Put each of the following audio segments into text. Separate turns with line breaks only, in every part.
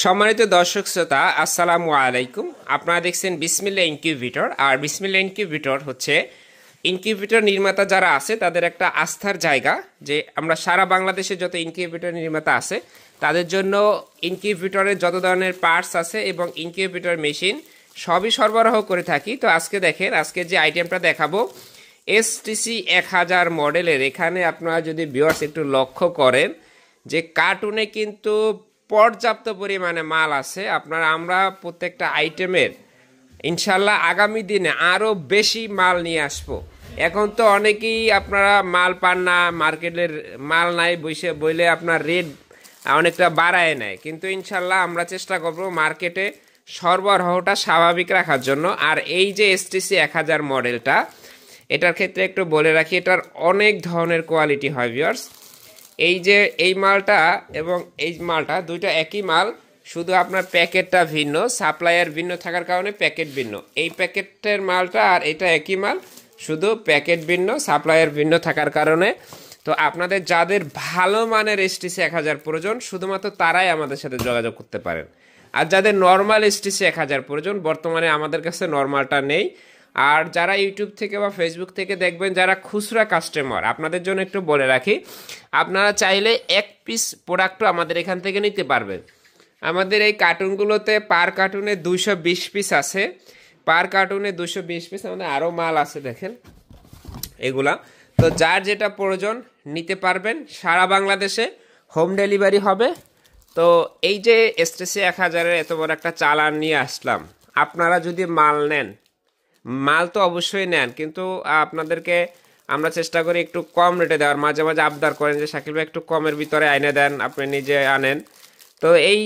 সম্মানিত দর্শক শ্রোতা, আসসালামু আলাইকুম। আপনারা দেখছেন বিসমিল্লা ইনকিউবেটর। আর বিসমিল্লা ইনকিউবেটর হচ্ছে ইনকিউবেটর নির্মাতা যারা আছে তাদের একটা আস্থার জায়গা। যে আমরা সারা বাংলাদেশে যত ইনকিউবেটর নির্মাতা আছে তাদের জন্য ইনকিউবেটরের যত ধরনের পার্টস আছে এবং ইনকিউবেটর মেশিন সবই সরবরাহ করে থাকি। তো আজকে দেখেন, আজকে যে আইটেমটা দেখাবো এসটিসি 1000 মডেলের। এখানে আপনারা যদি ভিউয়ার্স একটু লক্ষ্য করেন যে কার্টুনে কিন্তু পর্যাপ্ত পরিমাণে মাল আছে। আমরা প্রত্যেকটা আইটেমের ইনশাল্লাহ আগামী দিনে আরও বেশি মাল নিয়ে আসবো। এখন তো অনেকেই আপনারা মাল পান না, মার্কেটের মাল নাই বইলে আপনার রেট অনেকটা বাড়ায় নেয়, কিন্তু ইনশাল্লাহ আমরা চেষ্টা করব মার্কেটে সরবরাহটা স্বাভাবিক রাখার জন্য। আর এই যে এসটিসি 1000 মডেলটা, এটার ক্ষেত্রে একটু বলে রাখি, এটার অনেক ধরনের কোয়ালিটি হয় ভিউয়ার্স। এই যে এই মালটা এবং এই মালটা দুইটা একই মাল, শুধু আপনার প্যাকেটটা ভিন্ন, সাপ্লায়ার ভিন্ন থাকার কারণে প্যাকেট ভিন্ন। এই প্যাকেটের মালটা আর এটা একই মাল, শুধু প্যাকেট ভিন্ন, সাপ্লায়ার ভিন্ন থাকার কারণে। তো আপনাদের যাদের ভালো মানের এসটিসি 1000 প্রয়োজন শুধুমাত্র তারাই আমাদের সাথে যোগাযোগ করতে পারেন। আর যাদের নর্মাল এসটিসি 1000 প্রয়োজন, বর্তমানে আমাদের কাছে নর্মালটা নেই। আর যারা ইউটিউব থেকে বা ফেসবুক থেকে দেখবেন, যারা খুচরা কাস্টমার, আপনাদের জন্য একটু বলে রাখি, আপনারা চাইলে এক পিস প্রোডাক্টও আমাদের এখান থেকে নিতে পারবেন। আমাদের এই কার্টুনগুলোতে পার কার্টুনে 220 পিস আছে, পার কার্টুনে 220 পিস। আমাদের আরও মাল আছে দেখেন এগুলা। তো যার যেটা প্রয়োজন নিতে পারবেন, সারা বাংলাদেশে হোম ডেলিভারি হবে। তো এই যে এসটিসি 1000-এর এত বড় একটা চালান নিয়ে আসলাম, আপনারা যদি মাল নেন, মাল তো অবশ্যই নেন, কিন্তু আপনাদেরকে আমরা চেষ্টা করি একটু কম রেটে দেওয়ার। মাঝে মাঝে আবদার করেন যে শাকিল ভাই একটু কমের ভিতরে আইনে দেন, আপনি নিজে আনেন। তো এই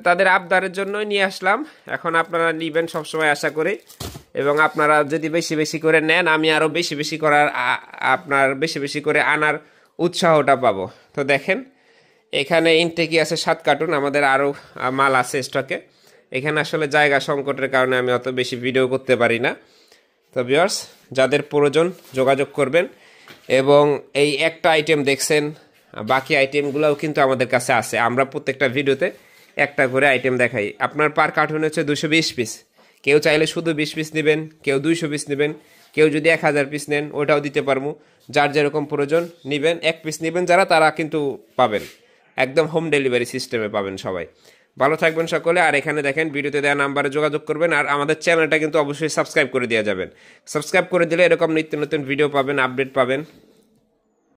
তাদের আবদারের জন্যই নিয়ে আসলাম। এখন আপনারা নেবেন সবসময় আশা করি, এবং আপনারা যদি বেশি বেশি করে নেন, আমি আরও বেশি বেশি করার আপনার বেশি বেশি করে আনার উৎসাহটা পাবো। তো দেখেন এখানে ইনটেকই আছে 7 কার্টুন, আমাদের আরও মাল আছে স্টকে। এখানে আসলে জায়গা সংকটের কারণে আমি অত বেশি ভিডিও করতে পারি না। তো ভিউয়ার্স, যাদের প্রয়োজন যোগাযোগ করবেন। এবং এই একটা আইটেম দেখছেন, বাকি আইটেমগুলোও কিন্তু আমাদের কাছে আছে। আমরা প্রত্যেকটা ভিডিওতে একটা করে আইটেম দেখাই। আপনার পার কার্টুন হচ্ছে 220 পিস। কেউ চাইলে শুধু 20 পিস নেবেন, কেউ 200 পিস নেবেন, কেউ যদি 1000 পিস নেন ওটাও দিতে পারবো। যার যেরকম প্রয়োজন নেবেন, 1 পিস নেবেন যারা, তারা কিন্তু পাবেন একদম হোম ডেলিভারি সিস্টেমে পাবেন সবাই। ভালো থাকবেন সকলে। আর এখানে দেখেন ভিডিওতে দেওয়া নাম্বারে যোগাযোগ করবেন। আর আমাদের চ্যানেলটা কিন্তু অবশ্যই সাবস্ক্রাইব করে দেওয়া যাবেন। সাবস্ক্রাইব করে দিলে এরকম নিত্য নতুন ভিডিও পাবেন, আপডেট পাবেন।